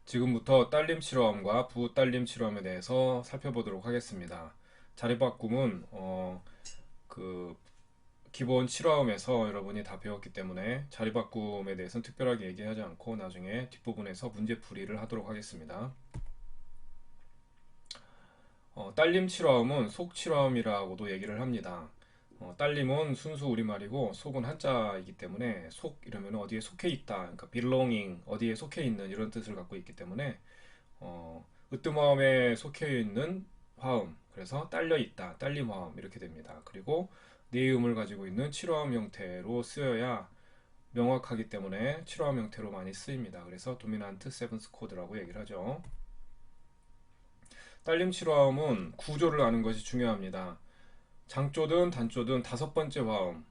지금부터 딸림 실험과 부딸림 실험에 대해서 살펴보도록 하겠습니다. 자리바꿈은 그 기본 실험에서 여러분이 다 배웠기 때문에 자리바꿈에 대해서는 특별하게 얘기하지 않고 나중에 뒷부분에서 문제풀이를 하도록 하겠습니다. 딸림 실험은 속 실험이라고도 얘기를 합니다. 딸림은 순수 우리말이고 속은 한자이기 때문에 속 이러면 어디에 속해 있다, 그러니까 belonging, 어디에 속해 있는 이런 뜻을 갖고 있기 때문에 으뜸화음에 속해 있는 화음, 그래서 딸려 있다, 딸림 화음 이렇게 됩니다. 그리고 네음을 가지고 있는 칠화음 형태로 쓰여야 명확하기 때문에 칠화음 형태로 많이 쓰입니다. 그래서 도미넌트 세븐스 코드라고 얘기를 하죠. 딸림 칠화음은 구조를 아는 것이 중요합니다. 장조든 단조든 다섯 번째 화음,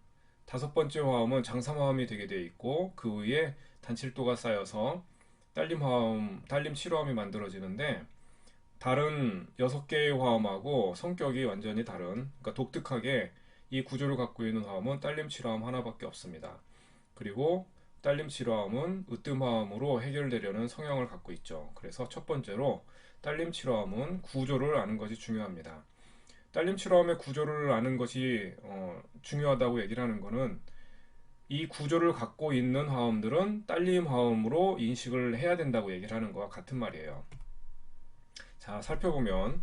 다섯 번째 화음은 장삼화음이 되게 되어 있고 그 위에 단칠도가 쌓여서 딸림 화음, 딸림 칠화음이 만들어지는데 다른 여섯 개의 화음하고 성격이 완전히 다른, 그러니까 독특하게 이 구조를 갖고 있는 화음은 딸림 칠화음 하나밖에 없습니다. 그리고 딸림 칠화음은 으뜸화음으로 해결되려는 성향을 갖고 있죠. 그래서 첫 번째로 딸림 칠화음은 구조를 아는 것이 중요합니다. 딸림 칠화음의 구조를 아는 것이 중요하다고 얘기를 하는 것은 이 구조를 갖고 있는 화음들은 딸림 화음으로 인식을 해야 된다고 얘기를 하는 것과 같은 말이에요. 자, 살펴보면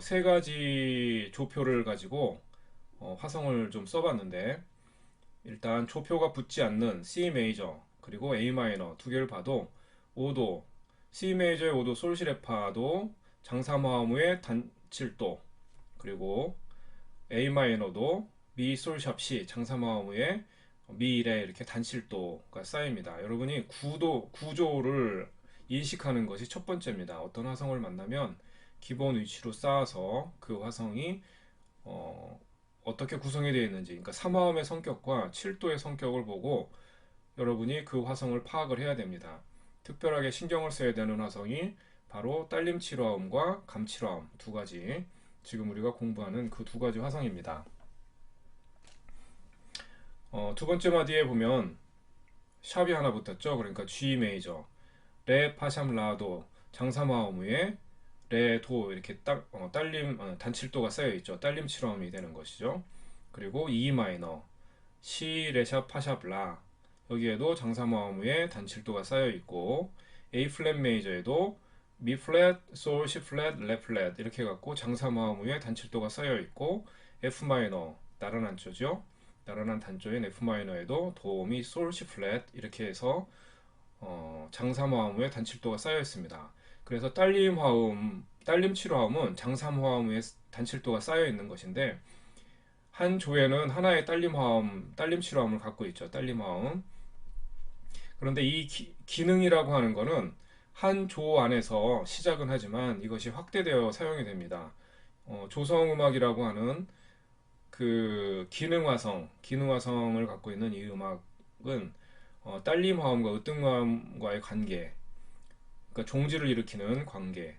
세 가지 조표를 가지고 화성을 좀 써봤는데, 일단 조표가 붙지 않는 C 메이저 그리고 A 마이너 두 개를 봐도 5도, C 메이저의 5도 솔시레파도 장삼화음의 단칠도, 그리고 A 마이너도 미 솔샵 C 장삼화음의 미래 이렇게 단칠도가 쌓입니다. 여러분이 구조를 인식하는 것이 첫 번째입니다. 어떤 화성을 만나면 기본 위치로 쌓아서 그 화성이 어떻게 구성이 되어 있는지, 그러니까 삼화음의 성격과 7도의 성격을 보고 여러분이 그 화성을 파악을 해야 됩니다. 특별하게 신경을 써야 되는 화성이 바로 딸림 칠화음과 감 칠화음 두 가지, 지금 우리가 공부하는 그 두 가지 화성입니다. 두 번째 마디에 보면 샵이 하나 붙었죠. 그러니까 G 메이저, 레 파샵 라도 장삼화음에 레 도 이렇게 딸림 단칠도가 쌓여 있죠. 딸림 칠화음이 되는 것이죠. 그리고 E 마이너, 시 레샵 파샵 라, 여기에도 장삼화음에 단칠도가 쌓여 있고 A 플랫 메이저에도 미 플랫, 솔, 시 플랫, 레 플랫 이렇게 갖고 장삼화음에 단칠도가 쌓여 있고 F 마이너 나른한 조죠. 나른한 단조인 F 마이너에도 도, 미, 솔, 시 플랫 이렇게 해서 장삼화음에 단칠도가 쌓여 있습니다. 그래서 딸림 화음, 딸림 칠화음은 장삼 화음에 단칠도가 쌓여 있는 것인데 한 조에는 하나의 딸림 화음, 딸림 칠화음을 갖고 있죠. 딸림 화음. 그런데 이 기능이라고 하는 것은 한 조 안에서 시작은 하지만 이것이 확대되어 사용이 됩니다. 조성음악이라고 하는 그 기능화성을 갖고 있는 이 음악은 딸림 화음과 으뜸 화음과의 관계, 그러니까 종지를 일으키는 관계.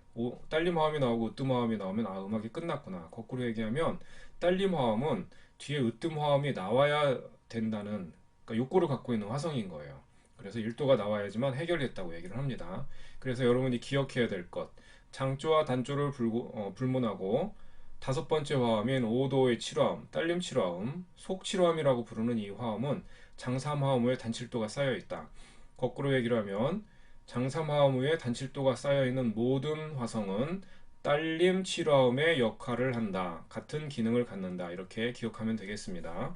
딸림 화음이 나오고 으뜸 화음이 나오면 아, 음악이 끝났구나. 거꾸로 얘기하면 딸림 화음은 뒤에 으뜸 화음이 나와야 된다는, 그러니까 욕구를 갖고 있는 화성인 거예요. 그래서 1도가 나와야지만 해결됐다고 얘기를 합니다. 그래서 여러분이 기억해야 될 것, 장조와 단조를 불문하고 다섯 번째 화음인 5도의 칠화음, 딸림 칠화음, 속 칠화음이라고 부르는 이 화음은 장삼화음의 단칠도가 쌓여 있다. 거꾸로 얘기를 하면 장삼화음의 단칠도가 쌓여있는 모든 화성은 딸림 칠화음의 역할을 한다. 같은 기능을 갖는다. 이렇게 기억하면 되겠습니다.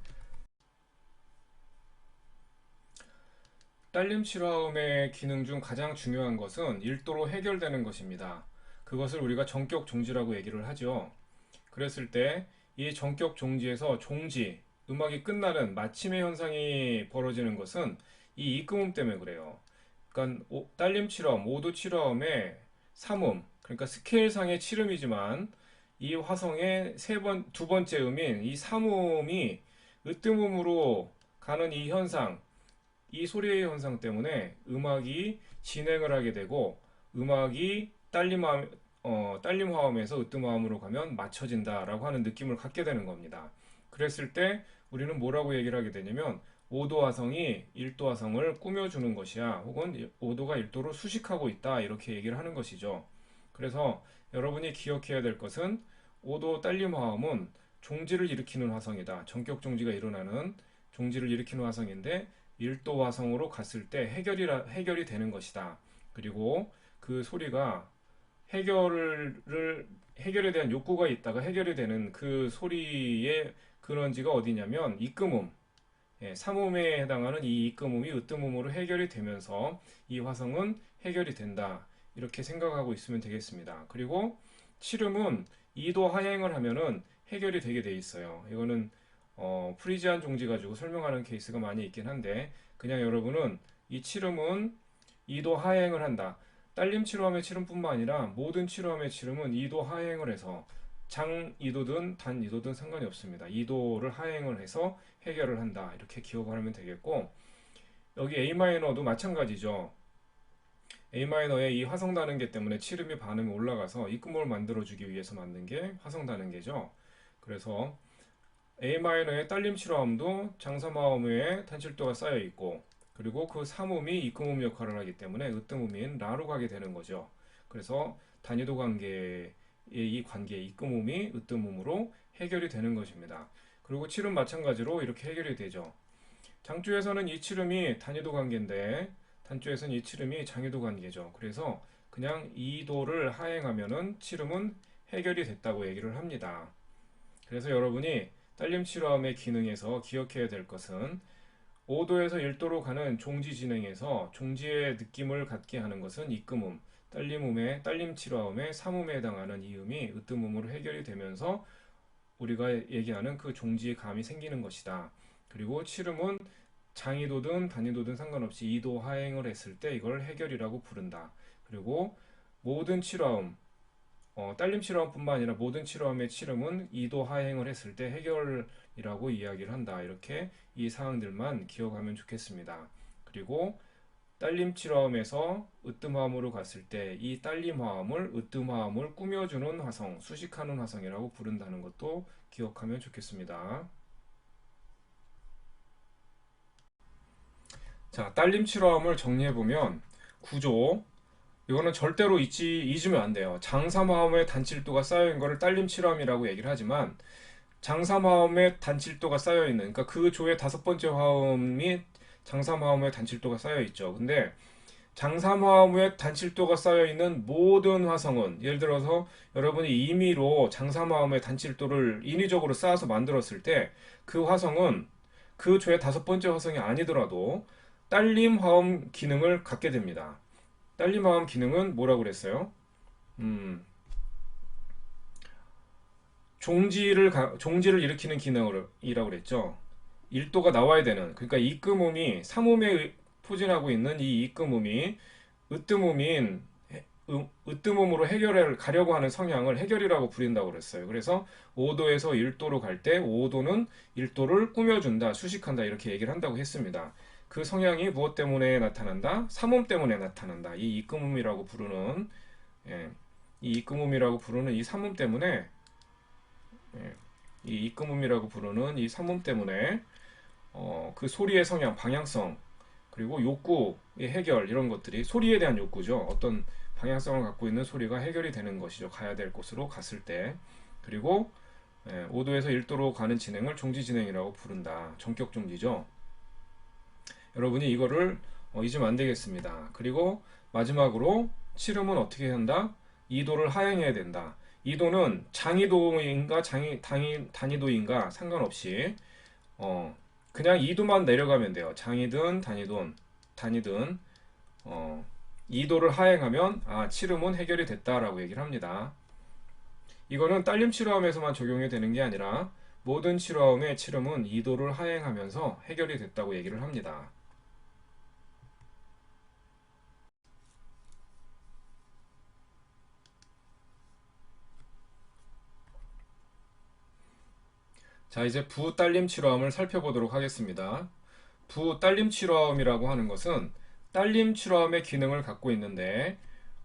딸림 칠화음의 기능 중 가장 중요한 것은 1도로 해결되는 것입니다. 그것을 우리가 전격 종지라고 얘기를 하죠. 그랬을 때 이 전격 종지에서 종지, 음악이 끝나는 마침의 현상이 벌어지는 것은 이 입금음 때문에 그래요. 그러니까 딸림 칠음, 오도 칠음의 삼음, 그러니까 스케일상의 칠음이지만 이 화성의 두 번째 음인 이 삼음이 으뜸음으로 가는 이 현상, 이 소리의 현상 때문에 음악이 진행을 하게 되고 음악이 딸림 화음에서 으뜸 화음으로 가면 맞춰진다라고 하는 느낌을 갖게 되는 겁니다. 그랬을 때 우리는 뭐라고 얘기를 하게 되냐면 5도 화성이 1도 화성을 꾸며주는 것이야. 혹은 5도가 1도로 수식하고 있다. 이렇게 얘기를 하는 것이죠. 그래서 여러분이 기억해야 될 것은 5도 딸림 화음은 종지를 일으키는 화성이다. 전격 종지가 일어나는 종지를 일으키는 화성인데 1도 화성으로 갔을 때 해결이 되는 것이다. 그리고 그 소리가 해결을 해결에 대한 욕구가 있다가 해결이 되는 그 소리의 근원지가 어디냐면 입금음, 삼음에 해당하는 이 입금음이 으뜸음으로 해결이 되면서 이 화성은 해결이 된다. 이렇게 생각하고 있으면 되겠습니다. 그리고 칠음은 2도 하행을 하면은 해결이 되게 돼 있어요. 이거는 프리지안 종지 가지고 설명하는 케이스가 많이 있긴 한데 그냥 여러분은 이 칠음은 2도 하행을 한다. 딸림 칠음의 칠음뿐만 아니라 모든 칠음의 칠음은 2도 하행을 해서 장 2도든 단 2도든 상관이 없습니다. 2도를 하행을 해서 해결을 한다. 이렇게 기억을 하면 되겠고 여기 A 마이너도 마찬가지죠. A 마이너의 이 화성 다는계 때문에 칠음이 반음이 올라가서 입금음을 만들어주기 위해서 만든 게 화성 다는계죠. 그래서 A 마이너의 딸림 칠화음도 장삼화음에 단칠도가 쌓여 있고 그리고 그 삼음이 입금음 역할을 하기 때문에 으뜸음인 라로 가게 되는 거죠. 그래서 단위도 관계의 이 관계 입금음이 으뜸음으로 해결이 되는 것입니다. 그리고 칠음 마찬가지로 이렇게 해결이 되죠. 장주에서는 이 칠음이 단위도 관계인데 단주에서는 이 칠음이 장위도 관계죠. 그래서 그냥 이 도를 하행하면은 칠음은 해결이 됐다고 얘기를 합니다. 그래서 여러분이 딸림 칠화음의 기능에서 기억해야 될 것은 5도에서 1도로 가는 종지 진행에서 종지의 느낌을 갖게 하는 것은 입금음, 딸림음의 딸림 칠화음의 삼음에 해당하는 이 음이 으뜸음으로 해결이 되면서 우리가 얘기하는 그 종지의 감이 생기는 것이다. 그리고 칠음은 장이도든 단위도든 상관없이 2도 하행을 했을 때 이걸 해결이라고 부른다. 그리고 모든 칠화음, 딸림 칠화음뿐만 아니라 모든 칠화음의 칠음은 2도 하행을 했을 때 해결이라고 이야기를 한다. 이렇게 이 사항들만 기억하면 좋겠습니다. 그리고 딸림 칠화음에서 으뜸화음으로 갔을 때 이 딸림 화음을 으뜸화음을 꾸며주는 화성, 수식하는 화성이라고 부른다는 것도 기억하면 좋겠습니다. 자, 딸림 칠화음을 정리해보면 구조, 이거는 절대로 잊으면 안 돼요. 장삼화음의 단칠도가 쌓여있는 거를 딸림 칠화음이라고 얘기를 하지만 장삼화음의 단칠도가 쌓여있는, 그러니까 그 조의 다섯 번째 화음이 장삼화음의 단칠도가 쌓여있죠. 근데 장삼화음의 단칠도가 쌓여있는 모든 화성은 예를 들어서 여러분이 임의로 장삼화음의 단칠도를 인위적으로 쌓아서 만들었을 때 그 화성은 그 조의 다섯 번째 화성이 아니더라도 딸림 화음 기능을 갖게 됩니다. 딸림 화음 기능은 뭐라고 그랬어요? 음, 종지를 일으키는 기능이라고 그랬죠. 1도가 나와야 되는, 그러니까 입금음이 삼음에 포진하고 있는 이 입금음이 으뜸음인 으뜸음으로 해결을 가려고 하는 성향을 해결이라고 부른다고 그랬어요. 그래서 5도에서 1도로 갈 때 5도는 1도를 꾸며준다, 수식한다 이렇게 얘기를 한다고 했습니다. 그 성향이 무엇 때문에 나타난다? 삼음 때문에 나타난다. 이 입금음이라고 부르는 예, 이 입금음이라고 부르는 이 삼음 때문에 예, 이 입금음이라고 부르는 이 삼음 때문에 그 소리의 성향, 방향성 그리고 욕구의 해결 이런 것들이 소리에 대한 욕구죠. 어떤 방향성을 갖고 있는 소리가 해결이 되는 것이죠. 가야 될 곳으로 갔을 때. 그리고 5도에서 1도로 가는 진행을 종지 진행이라고 부른다. 전격 종지죠. 여러분이 이거를 잊으면 안 되겠습니다. 그리고 마지막으로 칠음은 어떻게 한다? 2도를 하행해야 된다. 2도는 장이도인가 단위도인가 상관없이 그냥 2도만 내려가면 돼요. 장이든 단위든 2도를 하행하면 칠음은 해결이 됐다라고 얘기를 합니다. 이거는 딸림 칠화음에서만 적용이 되는 게 아니라 모든 칠화음의 칠음은 2도를 하행하면서 해결이 됐다고 얘기를 합니다. 자, 이제 부딸림 칠화음을 살펴보도록 하겠습니다. 부딸림 칠화음이라고 하는 것은 딸림 칠화음의 기능을 갖고 있는데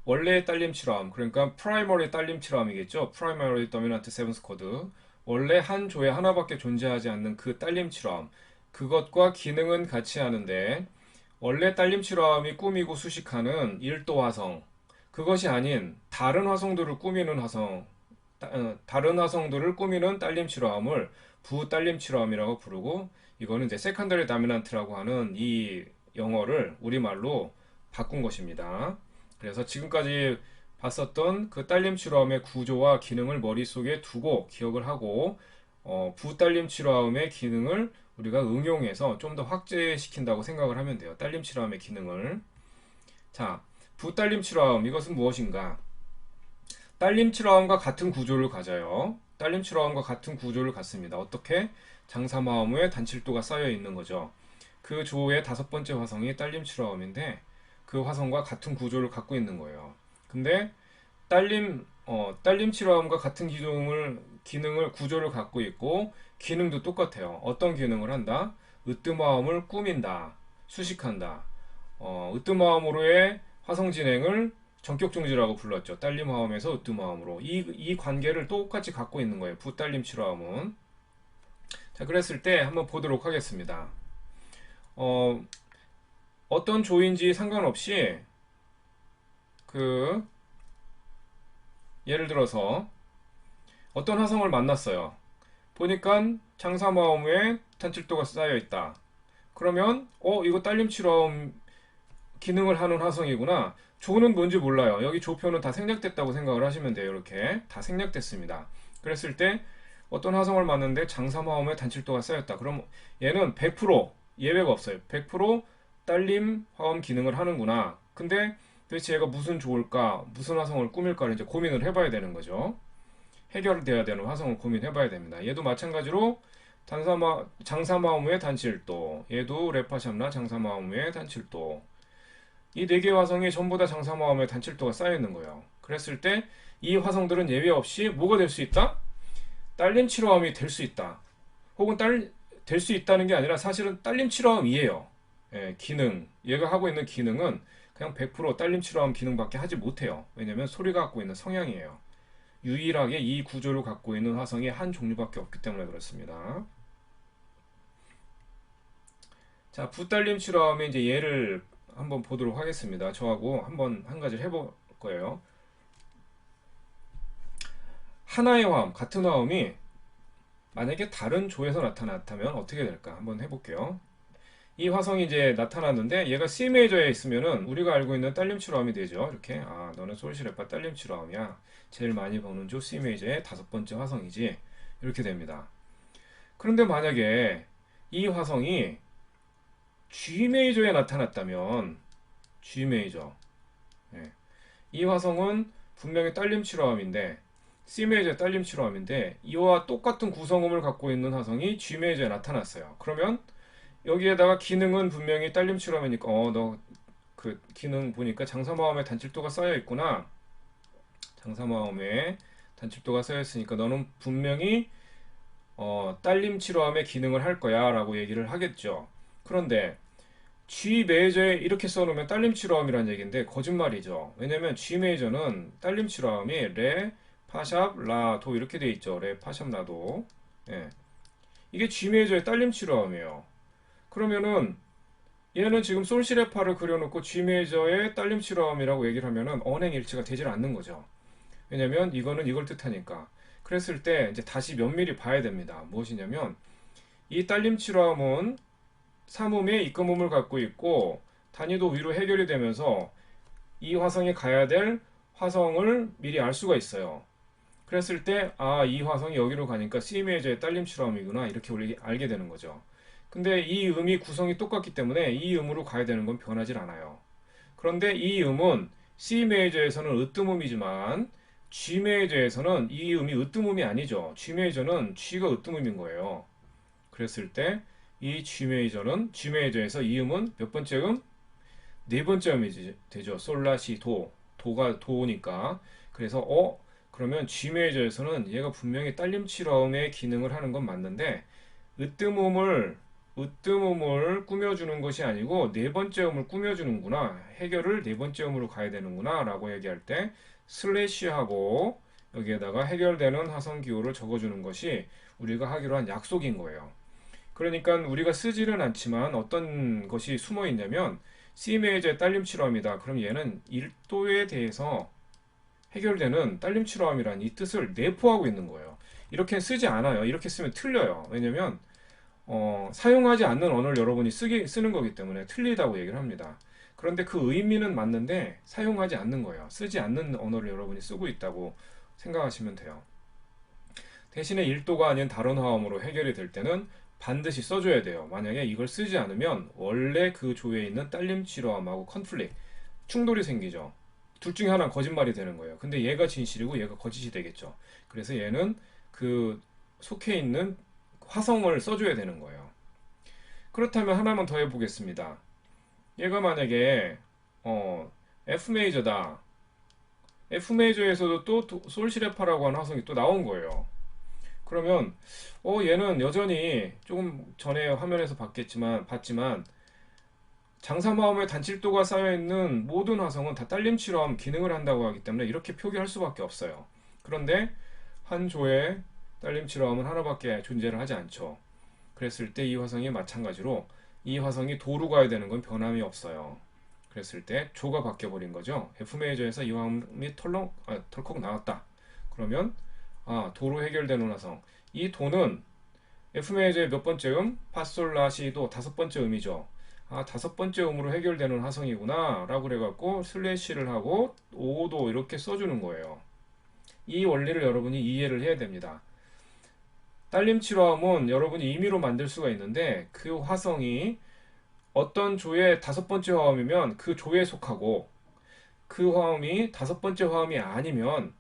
원래의 딸림 칠화음, 그러니까 프라이머리 딸림 칠화음이겠죠. 프라이머리 도미넌트 세븐스 코드. 원래 한 조에 하나밖에 존재하지 않는 그 딸림 칠화음. 그것과 기능은 같이 하는데 원래 딸림치러함이 꾸미고 수식하는 일도 화성, 그것이 아닌 다른 화성들을 꾸미는 화성, 다른 화성들을 꾸미는 딸림치러함을 부딸림치러함이라고 부르고, 이거는 이제 세컨더리 다미넌트라고 하는 이 영어를 우리말로 바꾼 것입니다. 그래서 지금까지 봤었던 그 딸림치러함의 구조와 기능을 머릿속에 두고 기억을 하고, 부딸림치러함의 기능을 우리가 응용해서 좀 더 확대시킨다고 생각을 하면 돼요. 딸림치러함의 기능을. 자, 부딸림치러함, 이것은 무엇인가? 딸림치러함과 같은 구조를 가져요. 딸림치러함과 같은 구조를 갖습니다. 어떻게? 장사마음에 단칠도가 쌓여 있는 거죠. 그 조의 다섯 번째 화성이 딸림치러함인데 그 화성과 같은 구조를 갖고 있는 거예요. 근데 딸림치러함과 같은 기능을 구조를 갖고 있고 기능도 똑같아요. 어떤 기능을 한다? 으뜸화음을 꾸민다, 수식한다. 으뜸화음으로의 화성 진행을 전격정지라고 불렀죠. 딸림화음에서 으뜸화음으로 이 관계를 똑같이 갖고 있는 거예요. 부딸림치러함은. 자, 그랬을 때 한번 보도록 하겠습니다. 어떤 조인지 상관없이 그 예를 들어서 어떤 화성을 만났어요. 보니까 장사마음에 단칠도가 쌓여 있다. 그러면 이거 딸림치러함 기능을 하는 화성이구나. 조는 뭔지 몰라요. 여기 조표는 다 생략됐다고 생각을 하시면 돼요. 이렇게 다 생략됐습니다. 그랬을 때 어떤 화성을 맞는데 장사마음에 단칠도가 쌓였다. 그럼 얘는 100% 예외가 없어요. 100% 딸림 화음 기능을 하는구나. 근데 도대체 얘가 무슨 조일까, 무슨 화성을 꾸밀까를 이제 고민을 해봐야 되는 거죠. 해결돼야 되는 화성을 고민해봐야 됩니다. 얘도 마찬가지로 장사마음의 단칠도, 얘도 레파샴라 장사마음의 단칠도. 이 네 개의 화성이 전부 다 장사마음의 단칠도가 쌓여 있는 거예요. 그랬을 때 이 화성들은 예외 없이 뭐가 될 수 있다? 딸림치러함이 될 수 있다. 혹은 될 수 있다는 게 아니라 사실은 딸림치러함이에요. 예, 기능. 얘가 하고 있는 기능은 그냥 100% 딸림치러함 기능밖에 하지 못해요. 왜냐면 소리가 갖고 있는 성향이에요. 유일하게 이 구조를 갖고 있는 화성이 한 종류밖에 없기 때문에 그렇습니다. 자, 부딸림치러함의 이제 예를 한번 보도록 하겠습니다. 저하고 한번 한 가지를 해볼 거예요. 하나의 화음, 같은 화음이 만약에 다른 조에서 나타났다면 어떻게 될까? 한번 해볼게요. 이 화성이 이제 나타났는데 얘가 C 메이저에 있으면은 우리가 알고 있는 딸림치러함이 되죠. 이렇게 너는 솔시레파 딸림치러함이야. 제일 많이 보는 조 C 메이저의 다섯 번째 화성이지. 이렇게 됩니다. 그런데 만약에 이 화성이 G 메이저에 나타났다면 G 메이저, 예. 이 화성은 분명히 딸림치러함인데 C 메이저 딸림치러함인데 이와 똑같은 구성음을 갖고 있는 화성이 G 메이저에 나타났어요. 그러면 여기에다가 기능은 분명히 딸림치러함이니까 너 그 기능 보니까 장사마음에 단칠도가 쌓여 있구나. 장사마음에 단칠도가 쌓여 있으니까 너는 분명히 딸림치러함의 기능을 할 거야 라고 얘기를 하겠죠. 그런데 G 메이저에 이렇게 써놓으면 딸림치러함이라는 얘기인데 거짓말이죠. 왜냐면 G 메이저는 딸림치러함이 레, 파샵, 라, 도 이렇게 돼 있죠. 레, 파샵, 라, 도. 예. 이게 G 메이저의 딸림치러함이에요. 그러면은 얘는 지금 솔시레파를 그려놓고 G 메이저의 딸림치러함이라고 얘기를 하면은 언행일치가 되질 않는 거죠. 왜냐면 이거는 이걸 뜻하니까. 그랬을 때 이제 다시 면밀히 봐야 됩니다. 무엇이냐면 이 딸림치러함은 삼음의 입금음을 갖고 있고 단위도 위로 해결이 되면서 이 화성에 가야 될 화성을 미리 알 수가 있어요. 그랬을 때 이 화성이 여기로 가니까 C 메이저의 딸림치러함이구나 이렇게 우리 알게 되는 거죠. 근데 이 음이 구성이 똑같기 때문에 이 음으로 가야 되는 건 변하질 않아요. 그런데 이 음은 C 메이저에서는 으뜸음이지만 G 메이저에서는 이 음이 으뜸음이 아니죠. G 메이저는 G가 으뜸음인 거예요. 그랬을 때 이 G 메이저는 G 메이저에서 이 음은 몇 번째 음? 네 번째 음이 되죠. 솔라시 도. 도가 도니까. 그래서 그러면 G 메이저에서는 얘가 분명히 딸림치러음의 기능을 하는 건 맞는데 으뜸음을 꾸며주는 것이 아니고 네 번째 음을 꾸며주는구나. 해결을 네 번째 음으로 가야 되는구나 라고 얘기할 때 슬래시하고 여기에다가 해결되는 화성 기호를 적어주는 것이 우리가 하기로 한 약속인 거예요. 그러니까 우리가 쓰지는 않지만 어떤 것이 숨어 있냐면 C 메이저의 딸림치로함이다. 그럼 얘는 1도에 대해서 해결되는 딸림치로함이라는 이 뜻을 내포하고 있는 거예요. 이렇게 쓰지 않아요. 이렇게 쓰면 틀려요. 왜냐면 사용하지 않는 언어를 여러분이 쓰는 거기 때문에 틀리다고 얘기를 합니다. 그런데 그 의미는 맞는데 사용하지 않는 거예요. 쓰지 않는 언어를 여러분이 쓰고 있다고 생각하시면 돼요. 대신에 1도가 아닌 다른 화음으로 해결이 될 때는 반드시 써줘야 돼요. 만약에 이걸 쓰지 않으면 원래 그 조에 있는 딸림치로함하고 컨플릭, 충돌이 생기죠. 둘 중에 하나는 거짓말이 되는 거예요. 근데 얘가 진실이고 얘가 거짓이 되겠죠. 그래서 얘는 그 속해 있는 화성을 써줘야 되는 거예요. 그렇다면 하나만 더 해보겠습니다. 얘가 만약에 F 메이저다. F 메이저에서도 또 솔시레파라고 하는 화성이 또 나온 거예요. 그러면 얘는 여전히 조금 전에 화면에서 봤지만 장사마음의 단칠도가 쌓여있는 모든 화성은 다 딸림치럼 기능을 한다고 하기 때문에 이렇게 표기할 수밖에 없어요. 그런데 한 조에 딸림치럼은 하나밖에 존재를 하지 않죠. 그랬을 때 이 화성이 마찬가지로 이 화성이 도로 가야 되는 건 변함이 없어요. 그랬을 때 조가 바뀌어 버린 거죠. F 메이저에서 이 화음이 털컥 나왔다. 그러면 도로 해결되는 화성. 이 도는 F 메이저의 몇 번째 음? 파솔라시도 다섯 번째 음이죠. 다섯 번째 음으로 해결되는 화성이구나 라고 그래갖고 슬래시를 하고 5도 이렇게 써주는 거예요. 이 원리를 여러분이 이해를 해야 됩니다. 딸림치로함은 여러분이 임의로 만들 수가 있는데 그 화성이 어떤 조의 다섯 번째 화음이면 그 조에 속하고 그 화음이 다섯 번째 화음이 아니면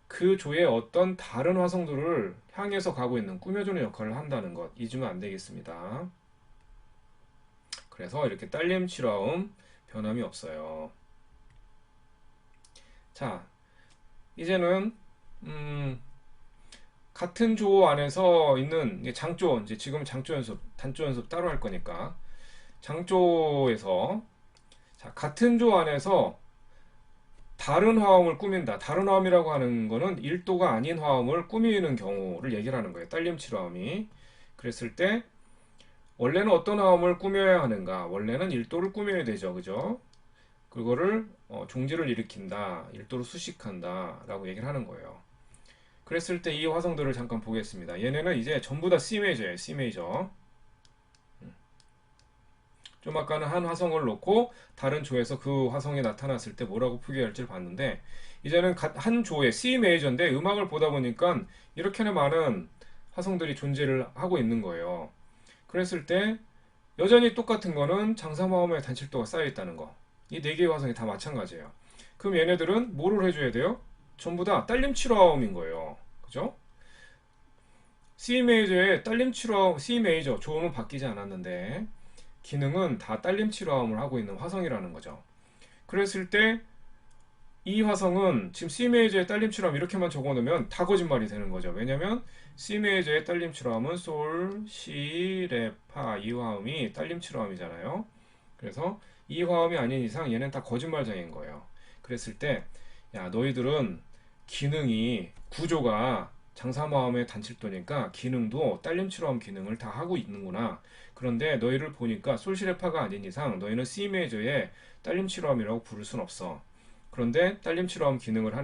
그 조의 어떤 다른 화성들을 향해서 가고 있는 꾸며주는 역할을 한다는 것 잊으면 안 되겠습니다. 그래서 이렇게 딸림치로함 변함이 없어요. 자, 이제는 같은 조 안에서 있는 장조, 이제 지금 장조 연습, 단조 연습 따로 할 거니까 장조에서 같은 조 안에서 다른 화음을 꾸민다. 다른 화음이라고 하는 거는 1도가 아닌 화음을 꾸미는 경우를 얘기를 하는 거예요. 딸림치로 화음이. 그랬을 때 원래는 어떤 화음을 꾸며야 하는가? 원래는 1도를 꾸며야 되죠. 그죠? 그거를 종지를 일으킨다. 1도를 수식한다. 라고 얘기를 하는 거예요. 그랬을 때 이 화성들을 잠깐 보겠습니다. 얘네는 이제 전부 다 C 메이저예요. C 메이저. 좀 아까는 한 화성을 놓고 다른 조에서 그 화성이 나타났을 때 뭐라고 표기할지를 봤는데 이제는 한 조의 C 메이저인데 음악을 보다 보니까 이렇게나 많은 화성들이 존재를 하고 있는 거예요. 그랬을 때 여전히 똑같은 거는 장사마음의 단칠도가 쌓여 있다는 거. 이 네 개의 화성이 다 마찬가지예요. 그럼 얘네들은 뭐를 해줘야 돼요? 전부 다 딸림치로음인 거예요. 그죠? C 메이저의 딸림치로음, C 메이저 조음은 바뀌지 않았는데 기능은 다 딸림치로음을 하고 있는 화성이라는 거죠. 그랬을 때 이 화성은 지금 C 메이저의 딸림치로음 이렇게만 적어놓으면 다 거짓말이 되는 거죠. 왜냐면 C 메이저의 딸림치로음은 솔, 시, 레, 파 이 화음이 딸림치로음이잖아요. 그래서 이 화음이 아닌 이상 얘는 다 거짓말장인 거예요. 그랬을 때 야 너희들은 기능이 구조가 장사마음의 단칠도니까 기능도 딸림치로음 기능을 다 하고 있는구나. 그런데 너희를 보니까 솔시레파가 아닌 이상 너희는 C 메이저의 딸림치로음이라고 부를 순 없어. 그런데 딸림치로음 기능을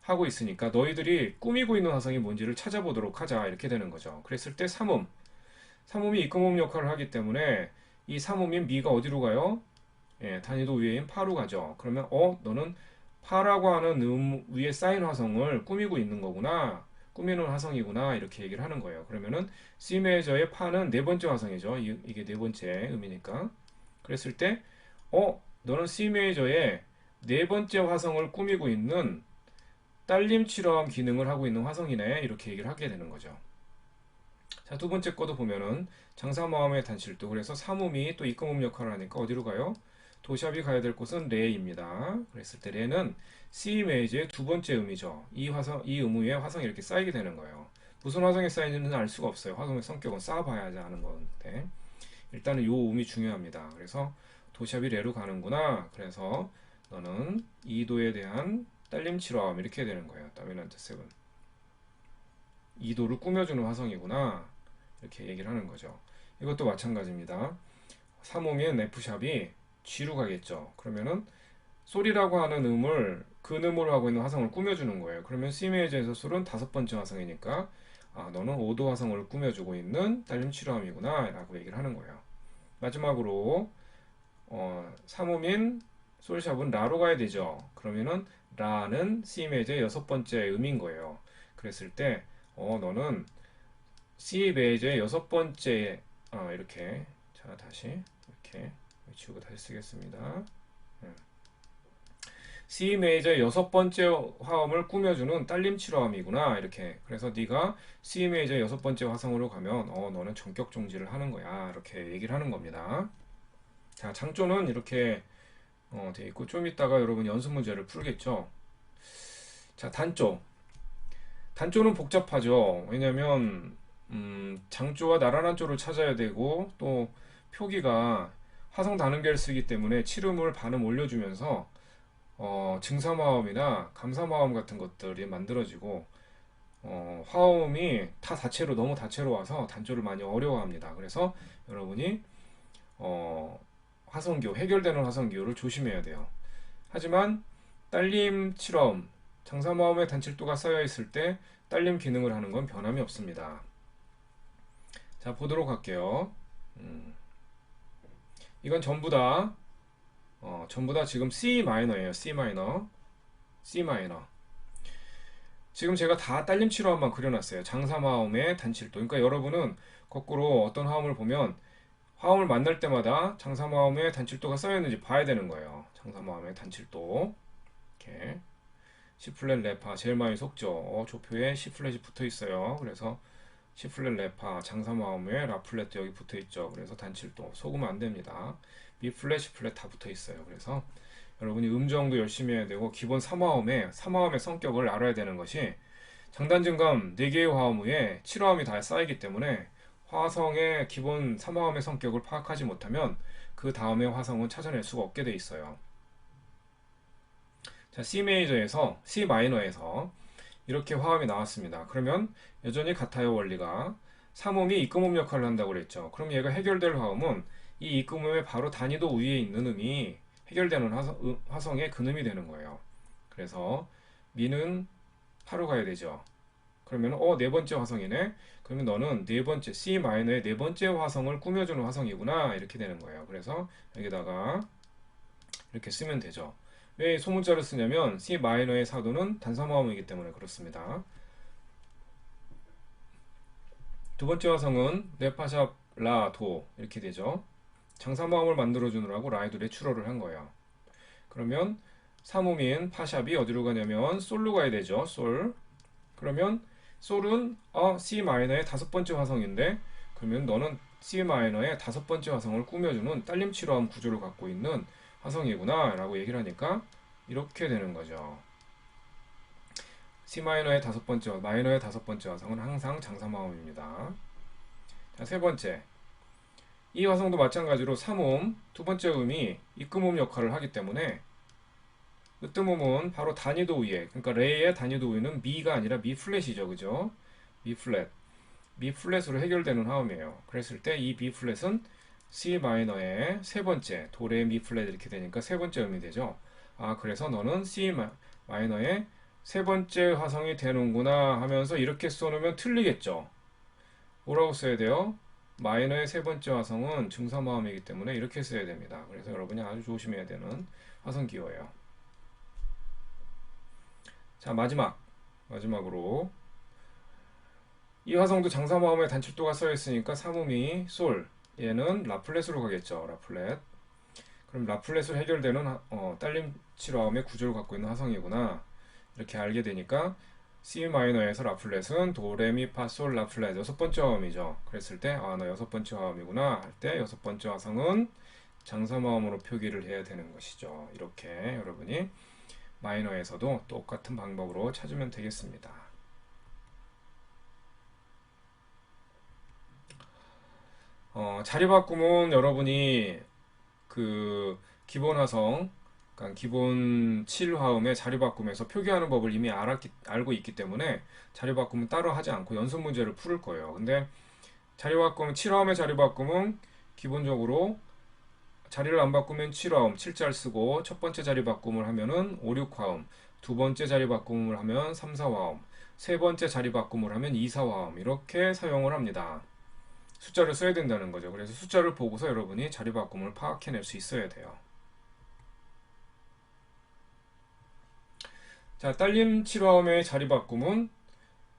하고 있으니까 너희들이 꾸미고 있는 화성이 뭔지를 찾아보도록 하자 이렇게 되는 거죠. 그랬을 때 삼음이 입금음 역할을 하기 때문에 이 삼음인 미가 어디로 가요? 단위도 위에인 파로 가죠. 그러면 너는 파라고 하는 위에 쌓인 화성을 꾸미고 있는 거구나. 꾸미는 화성이구나 이렇게 얘기를 하는 거예요. 그러면은 C 메이저의 파는 네 번째 화성이죠. 이게 네 번째 음이니까. 그랬을 때 너는 C 메이저의 네 번째 화성을 꾸미고 있는 딸림치럼 기능을 하고 있는 화성이네 이렇게 얘기를 하게 되는 거죠. 자, 두 번째 거도 보면은 장사마음의 단실도 그래서 삼음이 또 입금음 역할을 하니까 어디로 가요? 도샵이 가야 될 곳은 레입니다. 그랬을 때 레는 C 메이저의 두 번째 음이죠. 이 음 위에 화성이 이렇게 쌓이게 되는 거예요. 무슨 화성이 쌓이는지는 알 수가 없어요. 화성의 성격은 쌓아봐야지 아는 건데 일단은 요 음이 중요합니다. 그래서 도샵이 레로 가는구나. 그래서 너는 2도에 대한 딸림치럼 이렇게 되는 거예요. 다미넌트 7. 2도를 꾸며주는 화성이구나. 이렇게 얘기를 하는 거죠. 이것도 마찬가지입니다. 3호면 F샵이 G로 가겠죠. 그러면은 솔이라고 하는 음을 근음으로 하고 있는 화성을 꾸며주는 거예요. 그러면 C 메이저에서 솔은 다섯 번째 화성이니까 아, 너는 5도 화성을 꾸며주고 있는 딸림 7호함이구나 라고 얘기를 하는 거예요. 마지막으로 3호민 솔샵은 라로 가야 되죠. 그러면은 라는 C 메이저의 여섯 번째 음인 거예요. 그랬을 때 너는 C 메이저의 여섯 번째 이렇게 자 다시 이렇게 지우고 다시 쓰겠습니다. C 메이저의 여섯 번째 화음을 꾸며주는 딸림 7호함이구나 이렇게. 그래서 네가 C 메이저의 여섯 번째 화성으로 가면 너는 전격 종지를 하는 거야 이렇게 얘기를 하는 겁니다. 자, 장조는 이렇게 돼 있고 좀 이따가 여러분 연습 문제를 풀겠죠. 자, 단조. 단조는 복잡하죠. 왜냐면 장조와 나란한 조를 찾아야 되고 또 표기가 화성 단음계를 쓰기 때문에 칠음을 반음 올려주면서 증사마음이나 감사마음 같은 것들이 만들어지고 화음이 다 다채로 너무 다채로 와서 단조를 많이 어려워합니다. 그래서 여러분이 화성기호 해결되는 화성기호를 조심해야 돼요. 하지만 딸림 칠엄 장사마음의 단칠도가 쌓여 있을 때 딸림 기능을 하는 건 변함이 없습니다. 자 보도록 할게요. 이건 전부 다 지금 C 마이너예요. C 마이너, C 마이너. 지금 제가 다 딸림 칠화음만 그려놨어요. 장사마음의 단칠도. 그러니까 여러분은 거꾸로 어떤 화음을 보면 화음을 만날 때마다 장사마음의 단칠도가 쌓여있는지 봐야 되는 거예요. 장사마음의 단칠도. 이렇게 C 플랫 레파 제일 많이 속죠. 조표에 C 플랫이 붙어 있어요. 그래서 C 플랫 레파 장사마음에 라 플랫 여기 붙어 있죠. 그래서 단칠도 속으면 안 됩니다. B 플랫, C 플랫 다 붙어 있어요. 그래서 여러분이 음정도 열심히 해야 되고 기본 3화음의 성격을 알아야 되는 것이 장단증감 4개의 화음 후에 7화음이 다 쌓이기 때문에 화성의 기본 3화음의 성격을 파악하지 못하면 그 다음에 화성은 찾아낼 수가 없게 돼 있어요. 자, C 메이저에서 C 마이너에서 이렇게 화음이 나왔습니다. 그러면 여전히 같아요. 원리가 3음이 입금음 역할을 한다고 그랬죠. 그럼 얘가 해결될 화음은 이 입금음의 바로 단위도 위에 있는 음이 해결되는 화성의 근음이 되는 거예요. 그래서 미는 파로 가야 되죠. 그러면 네 번째 화성이네. 그러면 너는 네 번째 C 마이너의 네 번째 화성을 꾸며주는 화성이구나 이렇게 되는 거예요. 그래서 여기다가 이렇게 쓰면 되죠. 왜 소문자를 쓰냐면 C 마이너의 사도는 단사마음이기 때문에 그렇습니다. 두 번째 화성은 레파샵 라도 이렇게 되죠. 장사마음을 만들어주느라고 라이도 레추럴을 한 거예요. 그러면 3음인 파샵이 어디로 가냐면 솔로 가야 되죠. 솔. 그러면 솔은 C 마이너의 다섯 번째 화성인데 그러면 너는 C 마이너의 다섯 번째 화성을 꾸며주는 딸림 7호음 구조를 갖고 있는 화성이구나 라고 얘기를 하니까 이렇게 되는 거죠. C 마이너의 마이너의 다섯 번째 화성은 항상 장사마음입니다. 자, 세 번째. 이 화성도 마찬가지로 3음 두 번째 음이 입금음 역할을 하기 때문에 으뜸음은 바로 단위도 위에, 그러니까 레의 단위도 위는 미가 아니라 미 플랫이죠. 그죠? 미 플랫. 미 플랫으로 해결되는 화음이에요. 그랬을 때 이 미 플랫은 C 마이너의 세 번째, 도레 미 플랫 이렇게 되니까 세 번째 음이 되죠. 그래서 너는 C 마이너의 세 번째 화성이 되는구나 하면서 이렇게 써놓으면 틀리겠죠. 뭐라고 써야 돼요? 마이너의 세 번째 화성은 증사마음이기 때문에 이렇게 써야 됩니다. 그래서 여러분이 아주 조심해야 되는 화성 기호예요. 자, 마지막으로 이 화성도 장사마음의 단칠도가 써있으니까 3음이 솔, 얘는 라플렛으로 가겠죠. 라플렛. 그럼 라플렛으로 해결되는 딸림 7화음의 구조를 갖고 있는 화성이구나 이렇게 알게 되니까 C 마이너에서 라플렛은 도, 레, 미, 파, 솔, 라플렛 여섯 번째 화음이죠. 그랬을 때 나 여섯 번째 화음이구나 할 때 여섯 번째 화성은 장사마음으로 표기를 해야 되는 것이죠. 이렇게 여러분이 마이너에서도 똑같은 방법으로 찾으면 되겠습니다. 자리 바꿈은 여러분이 그 기본 화성, 그러니까 기본 7화음의 자리 바꿈에서 표기하는 법을 이미 알고 있기 때문에 자리 바꿈은 따로 하지 않고 연습 문제를 풀을 거예요. 근데 자리 바꿈 7화음의 자리 바꿈은 기본적으로 자리를 안 바꾸면 7화음 7자를 쓰고 첫 번째 자리 바꿈을 하면은 5, 6화음, 두 번째 자리 바꿈을 하면 3, 4화음, 세 번째 자리 바꿈을 하면 2, 4화음 이렇게 사용을 합니다. 숫자를 써야 된다는 거죠. 그래서 숫자를 보고서 여러분이 자리 바꿈을 파악해낼 수 있어야 돼요. 자, 딸림 7화음의 자리 바꿈은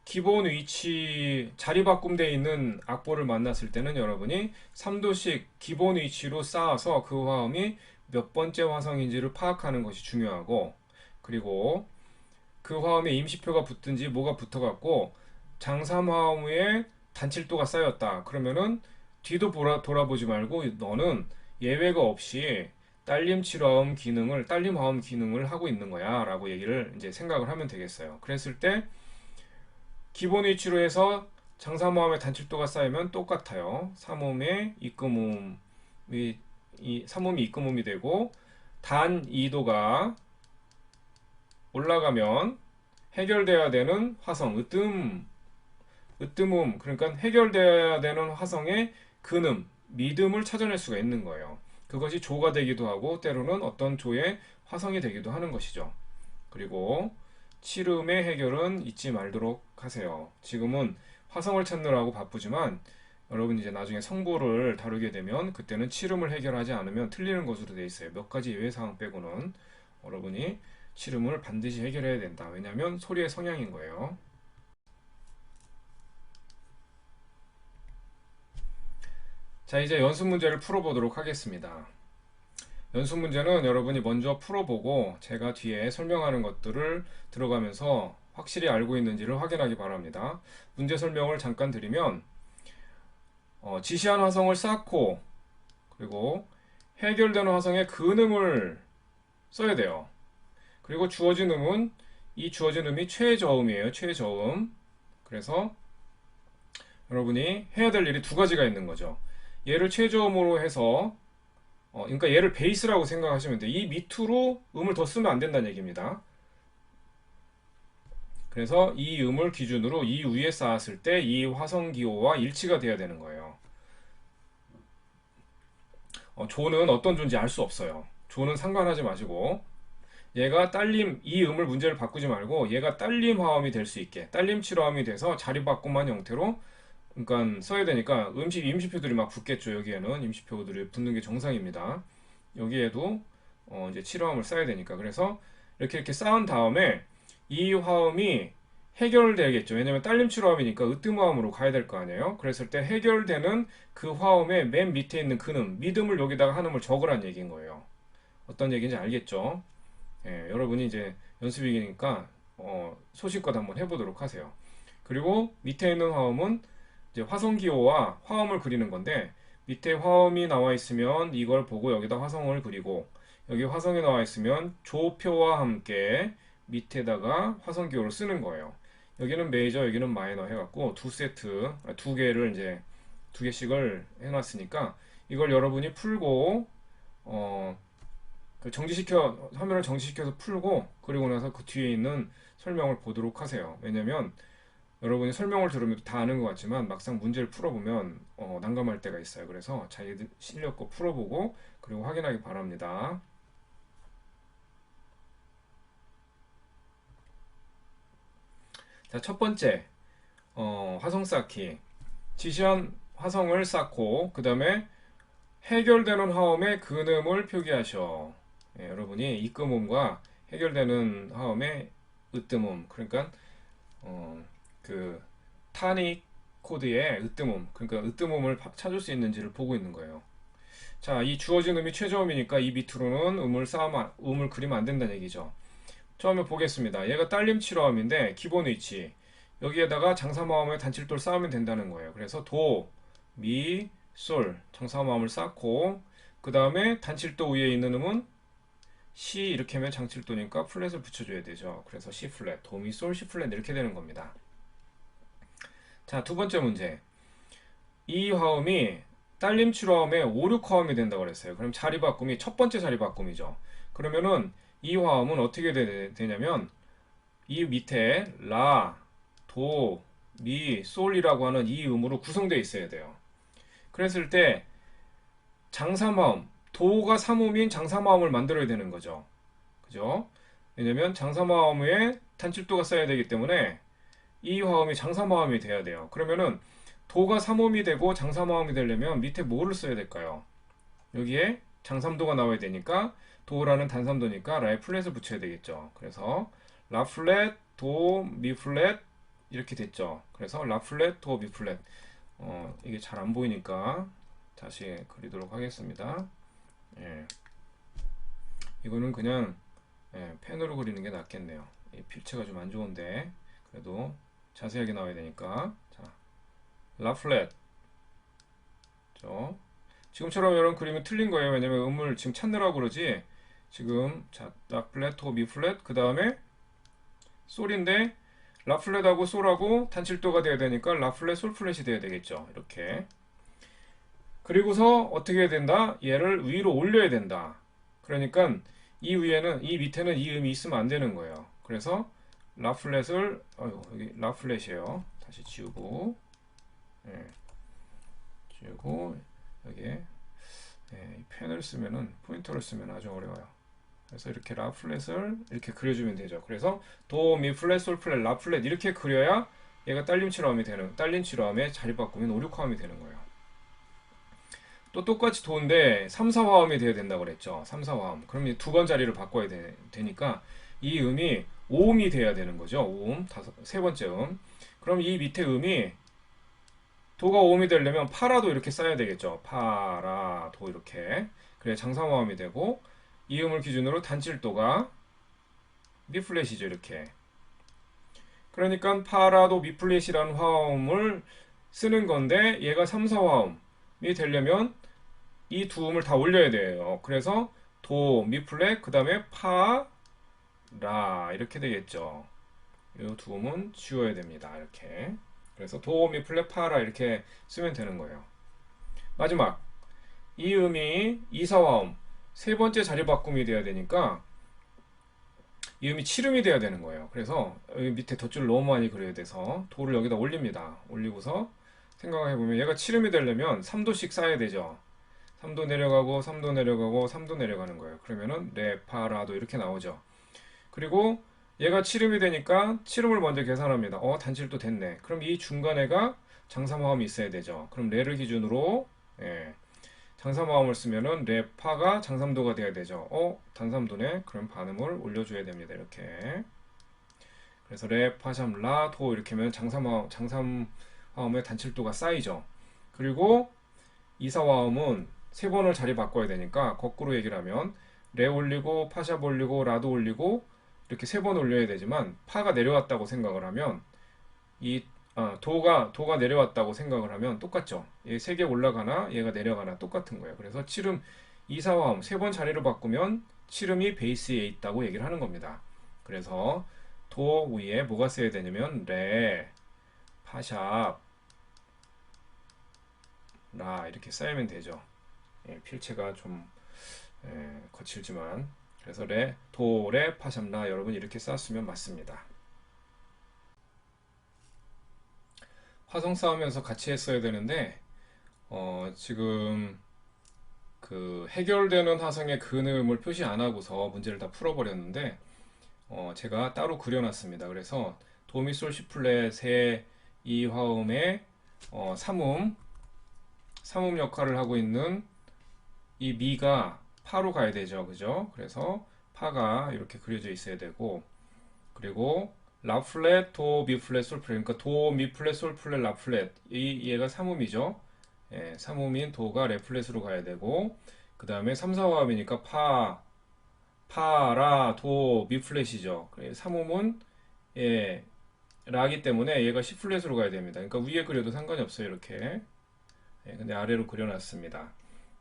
기본 위치 자리 바꿈되어 있는 악보를 만났을 때는 여러분이 3도씩 기본 위치로 쌓아서 그 화음이 몇 번째 화성인지를 파악하는 것이 중요하고, 그리고 그 화음에 임시표가 붙든지 뭐가 붙어갖고 장삼화음에 단칠도가 쌓였다. 그러면은 뒤도 돌아보지 말고 너는 예외가 없이 딸림 화음 기능을 하고 있는 거야 라고 얘기를 이제 생각을 하면 되겠어요. 그랬을 때 기본 위치로 해서 장삼호음의 단칠도가 쌓이면 똑같아요. 삼음의 입금음이 삼음이 입금음이 되고 단 2도가 올라가면 해결돼야 되는 화성 으뜸음 그러니까 해결돼야 되는 화성의 근음 미듬을 찾아낼 수가 있는 거예요. 그것이 조가 되기도 하고 때로는 어떤 조의 화성이 되기도 하는 것이죠. 그리고 칠음의 해결은 잊지 말도록 하세요. 지금은 화성을 찾느라고 바쁘지만 여러분 이제 나중에 성부를 다루게 되면 그때는 칠음을 해결하지 않으면 틀리는 것으로 되어 있어요. 몇 가지 예외 사항 빼고는 여러분이 칠음을 반드시 해결해야 된다. 왜냐하면 소리의 성향인 거예요. 자, 이제 연습 문제를 풀어보도록 하겠습니다. 연습 문제는 여러분이 먼저 풀어보고 제가 뒤에 설명하는 것들을 들어가면서 확실히 알고 있는지를 확인하기 바랍니다. 문제 설명을 잠깐 드리면 지시한 화성을 쌓고 그리고 해결되는 화성의 근음을 써야 돼요. 그리고 주어진 음은 이 주어진 음이 최저음이에요. 최저음. 그래서 여러분이 해야 될 일이 두 가지가 있는 거죠. 얘를 최저음으로 해서 그러니까 얘를 베이스라고 생각하시면 돼요. 이 밑으로 음을 더 쓰면 안 된다는 얘기입니다. 그래서 이 음을 기준으로 이 위에 쌓았을 때 이 화성기호와 일치가 돼야 되는 거예요. 조는 어떤 존재 알 수 없어요. 조는 상관하지 마시고 얘가 딸림 이 음을 문제를 바꾸지 말고 얘가 딸림 화음이 될 수 있게 딸림 칠화음이 돼서 자리 바꿈한 형태로 그러니까 써야 되니까 임시표들이 막 붙겠죠. 여기에는 임시표들이 붙는 게 정상입니다. 여기에도 이제 칠화음을 써야 되니까 그래서 이렇게 쌓은 다음에 이 화음이 해결되겠죠. 왜냐면 딸림 칠화음이니까 으뜸화음으로 가야 될 거 아니에요. 그랬을 때 해결되는 그 화음의 맨 밑에 있는 근음, 미음을 여기다가 한 음을 적으란 얘기인 거예요. 어떤 얘기인지 알겠죠? 예, 여러분이 이제 연습이니까 소신껏 한번 해보도록 하세요. 그리고 밑에 있는 화음은 이제 화성기호와 화음을 그리는 건데 밑에 화음이 나와 있으면 이걸 보고 여기다 화성을 그리고 여기 화성이 나와 있으면 조표와 함께 밑에다가 화성기호를 쓰는 거예요. 여기는 메이저, 여기는 마이너 해갖고 두 세트, 두 개를 이제 두 개씩을 해놨으니까 이걸 여러분이 풀고 화면을 정지시켜서 풀고 그리고 나서 그 뒤에 있는 설명을 보도록 하세요. 왜냐면 여러분이 설명을 들으면 다 아는 것 같지만 막상 문제를 풀어보면 난감할 때가 있어요. 그래서 자기들 실력껏 풀어보고 그리고 확인하기 바랍니다. 자, 첫 번째 화성 쌓기. 지시한 화성을 쌓고 그 다음에 해결되는 화음의 근음을 표기하셔. 예, 여러분이 입금음과 해결되는 화음의 으뜸음 그러니까 그 타닉 코드의 으뜸음 그러니까 으뜸음을 찾을 수 있는지를 보고 있는 거예요. 자, 이 주어진 음이 최저음이니까 이 밑으로는 음을 그리면 안 된다는 얘기죠. 처음에 보겠습니다. 얘가 딸림 칠화음인데 기본 위치 여기에다가 장삼화음의 단칠도를 쌓으면 된다는 거예요. 그래서 도, 미, 솔 장삼화음을 쌓고 그 다음에 단칠도 위에 있는 음은 C 이렇게 하면 장칠도니까 플랫을 붙여줘야 되죠. 그래서 C 플랫, 도, 미, 솔, C 플랫 이렇게 되는 겁니다. 자, 두 번째 문제. 이 화음이 딸림 칠화음의 5, 6화음이 된다고 그랬어요. 그럼 자리 바꿈이 첫 번째 자리 바꿈이죠. 그러면은 이 화음은 어떻게 되냐면 이 밑에 라, 도, 미, 솔이라고 하는 이 음으로 구성되어 있어야 돼요. 그랬을 때 장삼화음, 도가 삼음인 장삼화음을 만들어야 되는 거죠. 그죠? 왜냐면 장삼화음에 단칠도가 쌓여야 되기 때문에 이 화음이 장삼화음이 돼야 돼요. 그러면은 도가 삼음이 되고 장삼화음이 되려면 밑에 뭐를 써야 될까요? 여기에 장삼도가 나와야 되니까 도라는 단삼도니까 라에 플랫을 붙여야 되겠죠. 그래서 라 플랫, 도, 미 플랫 이렇게 됐죠. 그래서 라 플랫, 도, 미 플랫. 이게 잘 안 보이니까 다시 그리도록 하겠습니다. 예. 이거는 그냥 펜으로 그리는 게 낫겠네요. 이 필체가 좀 안 좋은데 그래도 자세하게 나와야 되니까. 자, 라 플랫. 지금처럼 이런 그림은 틀린 거예요. 왜냐면 음을 지금 찾느라고 그러지. 지금 자, 라 플랫, 도, 미 플랫 그 다음에 솔인데 라 플랫하고 솔하고 단칠도가 돼야 되니까 라 플랫, 솔 플랫이 돼야 되겠죠. 이렇게. 그리고서 어떻게 해야 된다? 얘를 위로 올려야 된다. 그러니까 이 위에는 이 밑에는 이 음이 있으면 안 되는 거예요. 그래서 라 플랫을 여기 라 플랫이에요. 다시 지우고 지우고 여기에 이 펜을 쓰면은 포인터를 쓰면 아주 어려워요. 그래서 이렇게 라 플랫을 이렇게 그려주면 되죠. 그래서 도, 미 플랫, 솔 플랫, 라 플랫 이렇게 그려야 얘가 딸림 칠화음이 되는 딸림 칠화음에 자리 바꾸면 오륙화음이 되는 거예요. 또 똑같이 도인데 3, 4화음이 돼야 된다고 그랬죠. 3, 4화음. 그럼 두 번 자리를 바꿔야 되니까 이 음이 5음이 돼야 되는 거죠. 5음, 세 번째 음. 그럼 이 밑에 음이 도가 5음이 되려면 파라도 이렇게 써야 되겠죠. 파라, 도 이렇게. 그래 장삼화음이 되고 이 음을 기준으로 단칠도가 미 플랫이죠. 이렇게. 그러니까 파라도 미 플랫이라는 화음을 쓰는 건데 얘가 3, 4화음이 되려면 이 두 음을 다 올려야 돼요. 그래서 도, 미 플랫, 그 다음에 파, 라 이렇게 되겠죠. 이 두 음은 지워야 됩니다. 이렇게. 그래서 도, 미 플랫, 파, 라 이렇게 쓰면 되는 거예요. 마지막 이 음이 이사화음 세 번째 자리 바꿈이 돼야 되니까 이 음이 칠음이 돼야 되는 거예요. 그래서 여기 밑에 덧줄을 너무 많이 그려야 돼서 도를 여기다 올립니다. 올리고서 생각해보면 얘가 칠음이 되려면 3도씩 쌓아야 되죠. 3도 내려가고 3도 내려가고 3도 내려가는 거예요. 그러면은 레, 파, 라도 이렇게 나오죠. 그리고 얘가 칠음이 되니까 칠음을 먼저 계산합니다. 단칠도 됐네. 그럼 이 중간에가 장삼화음이 있어야 되죠. 그럼 레를 기준으로 장삼화음을 쓰면은 레, 파가 장삼도가 돼야 되죠. 단삼도네. 그럼 반음을 올려줘야 됩니다. 이렇게. 그래서 레, 파, 샴, 라, 도 이렇게 하면 장삼화음의 단칠도가 쌓이죠. 그리고 이사화음은 세 번을 자리 바꿔야 되니까 거꾸로 얘기를 하면 레 올리고 파샵 올리고 라도 올리고 이렇게 세 번 올려야 되지만 파가 내려왔다고 생각을 하면 이 도가 내려왔다고 생각을 하면 똑같죠. 얘 세 개 올라가나 얘가 내려가나 똑같은 거예요. 그래서 칠음 이사화음 세 번 자리를 바꾸면 칠음이 베이스에 있다고 얘기를 하는 겁니다. 그래서 도 위에 뭐가 써야 되냐면 레, 파샵, 라 이렇게 쌓이면 되죠. 필체가 좀 거칠지만 그래서 레, 도, 레, 파, 샴, 라 여러분 이렇게 쌓았으면 맞습니다. 화성 쌓으면서 같이 했어야 되는데 지금 그 해결되는 화성의 근음을 표시 안 하고서 문제를 다 풀어버렸는데 제가 따로 그려놨습니다. 그래서 도미솔 시플랫의 이 화음의 삼음 역할을 하고 있는 이 미가 파로 가야 되죠. 그죠? 그래서 파가 이렇게 그려져 있어야 되고 그리고 라 플랫, 도, 미 플랫, 솔 플랫 그러니까 도, 미 플랫, 솔 플랫, 라 플랫 얘가 삼음이죠. 삼음인 도가 레 플랫으로 가야 되고 그 다음에 3, 4화음이니까 파, 라, 도, 미 플랫이죠. 삼음은 라기 때문에 얘가 C 플랫으로 가야 됩니다. 그러니까 위에 그려도 상관이 없어요. 이렇게. 근데 아래로 그려놨습니다.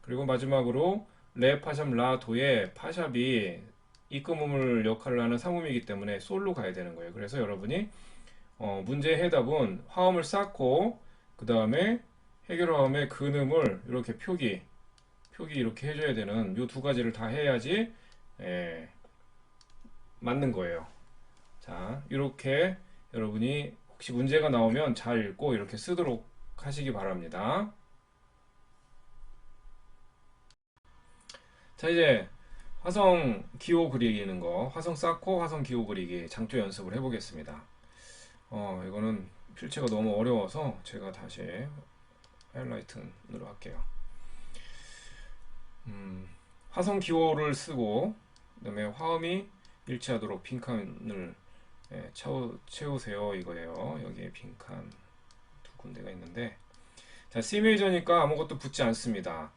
그리고 마지막으로 레, 파샵, 라, 도의 파샵이 입금음을 역할을 하는 삼음이기 때문에 솔로 가야 되는 거예요. 그래서 여러분이 문제의 해답은 화음을 쌓고 그 다음에 해결화음의 근음을 이렇게 표기 이렇게 해줘야 되는 이 두 가지를 다 해야지 맞는 거예요. 자, 이렇게 여러분이 혹시 문제가 나오면 잘 읽고 이렇게 쓰도록 하시기 바랍니다. 자, 이제 화성 기호 그리는 거, 화성 쌓고 화성 기호 그리기 장조 연습을 해보겠습니다. 이거는 필체가 너무 어려워서 제가 다시 하이라이트로 할게요. 화성 기호를 쓰고 그다음에 화음이 일치하도록 빈칸을 채우세요 이거예요. 여기에 빈칸 두 군데가 있는데, 자, C 메이저니까 아무것도 붙지 않습니다.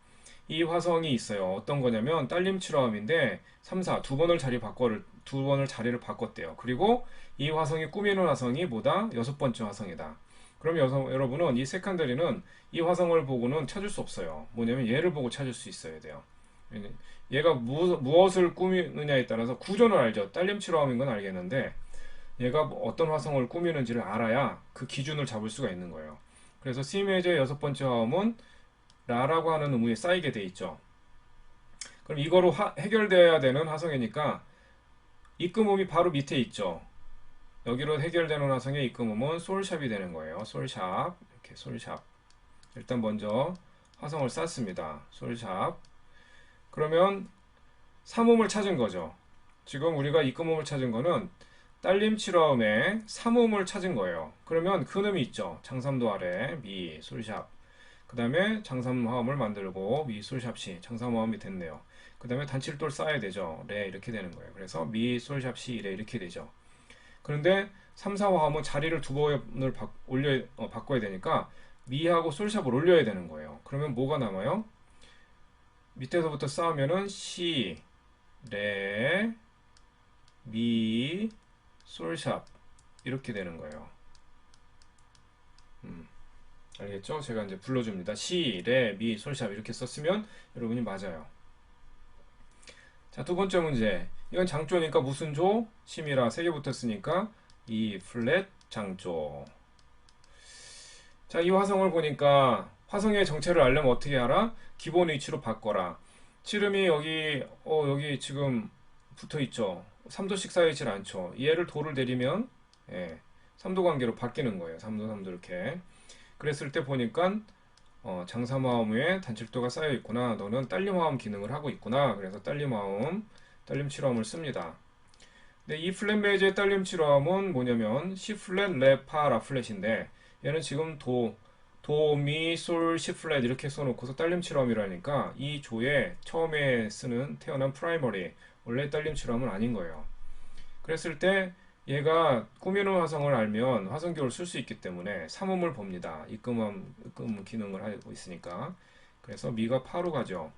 이 화성이 있어요. 어떤 거냐면 딸림 7화음인데 3, 4 두 번을 자리를 바꿨대요. 그리고 이 화성이 꾸미는 화성이 뭐다? 여섯 번째 화성이다. 그럼 여러분은 이 세컨더리는 이 화성을 보고는 찾을 수 없어요. 뭐냐면 얘를 보고 찾을 수 있어야 돼요. 얘가 무엇을 꾸미느냐에 따라서 구조는 알죠. 딸림 7화음인 건 알겠는데 얘가 어떤 화성을 꾸미는지를 알아야 그 기준을 잡을 수가 있는 거예요. 그래서 C 메이저의 여섯 번째 화음은 라라고 하는 음이 쌓이게 돼 있죠. 그럼 이거로 해결돼야 되는 화성이니까 입금음이 바로 밑에 있죠. 여기로 해결되는 화성의 입금음은 솔샵이 되는 거예요. 솔샵, 이렇게 솔샵. 일단 먼저 화성을 쌓습니다. 솔샵. 그러면 삼음을 찾은 거죠. 지금 우리가 입금음을 찾은 거는 딸림 7화음에 삼음을 찾은 거예요. 그러면 큰 음이 있죠. 장삼도 아래 미 솔샵. 그 다음에 장삼화음을 만들고 미 솔샵시 장삼화음이 됐네요. 그 다음에 단칠도를 쌓아야 되죠. 레 이렇게 되는 거예요. 그래서 미 솔샵시 레 이렇게 되죠. 그런데 3, 4화음은 자리를 두 번을 바꿔야 되니까 미하고 솔샵을 올려야 되는 거예요. 그러면 뭐가 남아요? 밑에서부터 쌓으면은 시, 레, 미, 솔샵 이렇게 되는 거예요. 알겠죠? 제가 이제 불러줍니다. 시, 레, 미, 솔샵 이렇게 썼으면 여러분이 맞아요. 자, 두 번째 문제. 이건 장조니까 무슨 조? 시미라 세 개 붙었으니까 이 플랫 장조. 자, 이 화성을 보니까 화성의 정체를 알려면 어떻게 알아? 기본 위치로 바꿔라. 칠음이 여기 지금 붙어 있죠. 3도씩 쌓여있질 않죠. 얘를 도를 내리면 3도 관계로 바뀌는 거예요. 3도, 3도 이렇게. 그랬을 때 보니까 장삼화음에 단칠도가 쌓여 있구나. 너는 딸림화음 기능을 하고 있구나. 그래서 딸림화음, 딸림 7화음을 씁니다. 근데 이 플랫 메이저의 딸림 7화음은 뭐냐면 C 플랫, 레, 파, 라 플랫인데 얘는 지금 도, 미, 솔, 시 플랫 이렇게 써놓고서 딸림 7화음이라니까 이 조에 처음에 태어난 프라이머리 원래 딸림 7화음은 아닌 거예요. 그랬을 때 얘가 꾸미는 화성을 알면 화성기호를 쓸 수 있기 때문에 삼음을 봅니다. 입금 기능을 하고 있으니까. 그래서 미가 파로 가죠.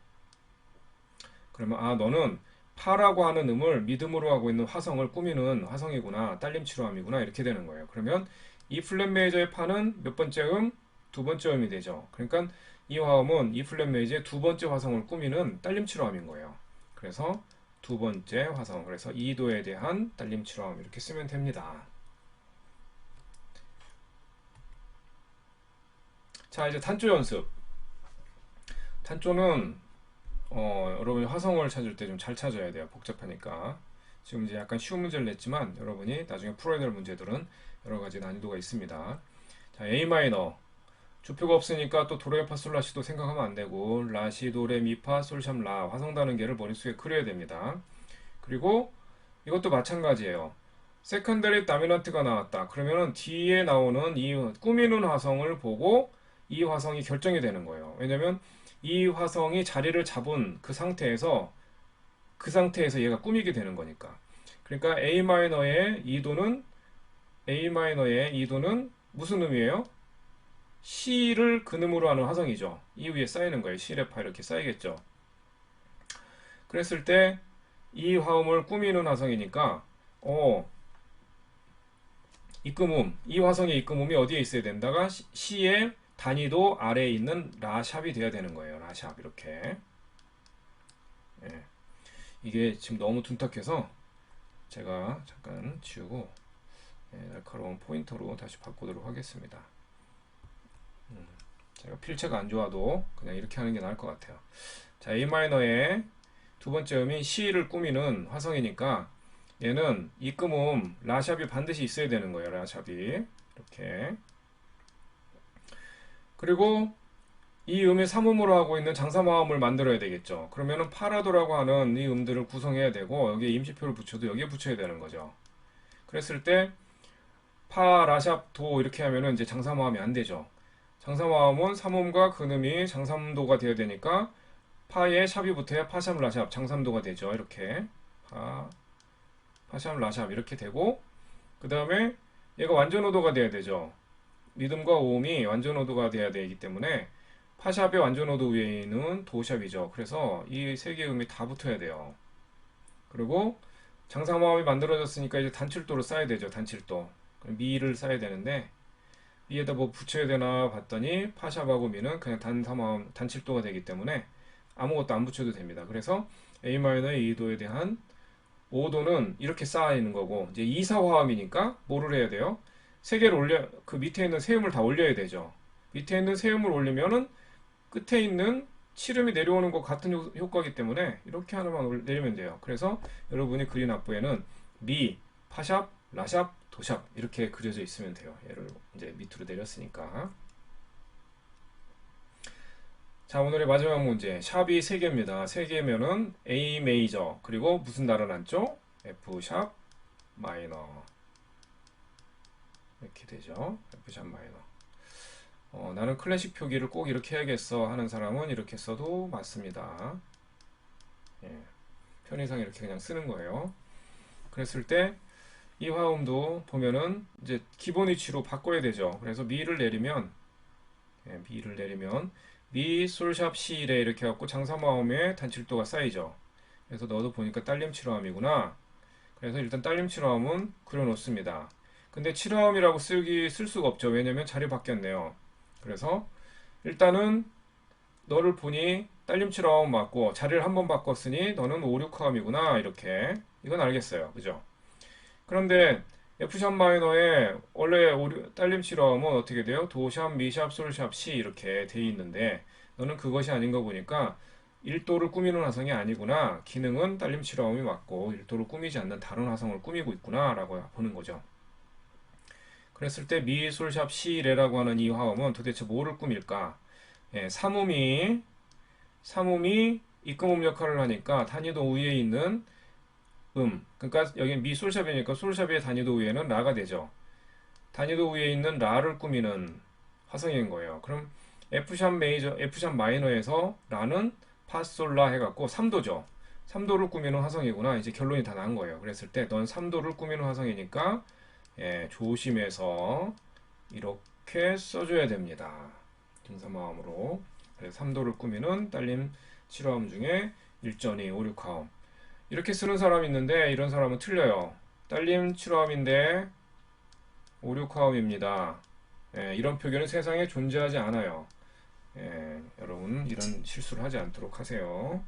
그러면 너는 파라고 하는 음을 미듬으로 하고 있는 화성을 꾸미는 화성이구나. 딸림 7화음이구나. 이렇게 되는 거예요. 그러면 이 플랫 메이저의 파는 몇 번째 음? 두 번째 음이 되죠. 그러니까 이 화음은 이 플랫 메이저의 두 번째 화성을 꾸미는 딸림 7화음인 거예요. 그래서 두 번째 화성. 그래서 2도에 대한 딸림 7화음 이렇게 쓰면 됩니다. 자, 이제 단조 연습. 단조는 여러분이 화성을 찾을 때 좀 잘 찾아야 돼요. 복잡하니까. 지금 이제 약간 쉬운 문제를 냈지만 여러분이 나중에 풀어야 될 문제들은 여러 가지 난이도가 있습니다. 자, A 마이너. 주표가 없으니까 또 도레파솔라시도 생각하면 안 되고 라시 도레미파 솔샵 라 화성 단음계를 머릿속에 그려야 됩니다. 그리고 이것도 마찬가지예요. 세컨더리 다미넌트가 나왔다. 그러면은 뒤에 나오는 이 꾸미는 화성을 보고 이 화성이 결정이 되는 거예요. 왜냐면 이 화성이 자리를 잡은 그 상태에서 얘가 꾸미게 되는 거니까. 그러니까 A 마이너의 2도는 무슨 의미예요? C를 근음으로 하는 화성이죠. 이 위에 쌓이는 거예요. C, 레파 이렇게 쌓이겠죠. 그랬을 때 이 화음을 꾸미는 화성이니까 이 화성의 입금음이 어디에 있어야 된다가 C의 단위도 아래에 있는 라샵이 돼야 되는 거예요. 라샵 이렇게. 이게 지금 너무 둔탁해서 제가 잠깐 지우고 날카로운 포인터로 다시 바꾸도록 하겠습니다. 제가 필체가 안 좋아도 그냥 이렇게 하는 게 나을 것 같아요. 자, A 마이너의 두 번째 음인 C를 꾸미는 화성이니까 얘는 입금음 라샵이 반드시 있어야 되는 거예요. 라샵이. 이렇게. 그리고 이 음의 삼음으로 하고 있는 장사마음을 만들어야 되겠죠. 그러면은 파라도라고 하는 이 음들을 구성해야 되고 여기에 임시표를 붙여도 여기에 붙여야 되는 거죠. 그랬을 때 파, 라샵, 도 이렇게 하면은 이제 장사마음이 안 되죠. 장사마음은 삼음과 근음이 장삼도가 되어야 되니까 파에 샵이 붙어야 파샵, 라샵, 장삼도가 되죠. 이렇게 파, 파샵, 라샵 이렇게 되고 그 다음에 얘가 완전오도가 돼야 되죠. 리듬과 오음이 완전오도가 돼야 되기 때문에 파샵의 완전오도 위에 있는 도샵이죠. 그래서 이 세 개의 음이 다 붙어야 돼요. 그리고 장사마음이 만들어졌으니까 이제 단칠도를 써야 되죠. 단칠도. 미를 써야 되는데 미에다 뭐 붙여야 되나 봤더니 파샵하고 미는 그냥 단사마음 단칠도가 되기 때문에 아무것도 안 붙여도 됩니다. 그래서 A 마이너의 2도에 대한 5도는 이렇게 쌓아 있는 거고 이제 2사화음이니까 뭐를 해야 돼요? 세 개를 올려 그 밑에 있는 세음을 다 올려야 되죠. 밑에 있는 세음을 올리면은 끝에 있는 칠음이 내려오는 것 같은 효과이기 때문에 이렇게 하나만 내리면 돼요. 그래서 여러분이 그린 악보에는 미, 파샵, 라샵, 도샵 이렇게 그려져 있으면 돼요. 얘를 이제 밑으로 내렸으니까. 자, 오늘의 마지막 문제. 샵이 3개입니다. 3개면은 A 메이저 그리고 무슨 달을 ans죠? F 샵 마이너 이렇게 되죠. F 샵 마이너. 나는 클래식 표기를 꼭 이렇게 해야겠어 하는 사람은 이렇게 써도 맞습니다. 예, 편의상 이렇게 그냥 쓰는 거예요. 그랬을 때 이 화음도 보면은 이제 기본 위치로 바꿔야 되죠. 그래서 미를 내리면 미를 내리면 미, 솔샵, 시레 이렇게 해갖고 장사마음에 단칠도가 쌓이죠. 그래서 너도 보니까 딸림 칠화음이구나. 그래서 일단 딸림 칠화음은 그려놓습니다. 근데 칠화음이라고 쓸 수가 없죠. 왜냐면 자리 바뀌었네요. 그래서 일단은 너를 보니 딸림 칠화음 맞고 자리를 한번 바꿨으니 너는 5, 6화음이구나. 이렇게 이건 알겠어요. 그죠? 그런데 F샵 마이너에 원래 딸림 칠화음은 어떻게 돼요? 도샵, 미샵, 솔샵, 시 이렇게 돼 있는데 너는 그것이 아닌 거 보니까 1도를 꾸미는 화성이 아니구나. 기능은 딸림 칠화음이 맞고 1도를 꾸미지 않는 다른 화성을 꾸미고 있구나 라고 보는 거죠. 그랬을 때 미, 솔샵, 시, 레라고 하는 이 화음은 도대체 뭐를 꾸밀까? 예, 삼음이 입금음 역할을 하니까 단위도 위에 있는 그러니까 여기 미 솔샵이니까 솔샵의 단위도 위에는 라가 되죠. 단위도 위에 있는 라를 꾸미는 화성인 거예요. 그럼 F샵 메이저, F샵 마이너에서 라는 파솔라 해갖고 3도죠. 3도를 꾸미는 화성이구나. 이제 결론이 다 난 거예요. 그랬을 때 넌 3도를 꾸미는 화성이니까 조심해서 이렇게 써줘야 됩니다. 등사마음으로. 그래서 3도를 꾸미는 딸림 7화음 중에 1.2, 5, 6화음. 이렇게 쓰는 사람이 있는데 이런 사람은 틀려요. 딸림 7화음인데 5, 6화음입니다. 이런 표기는 세상에 존재하지 않아요. 여러분 이런 실수를 하지 않도록 하세요.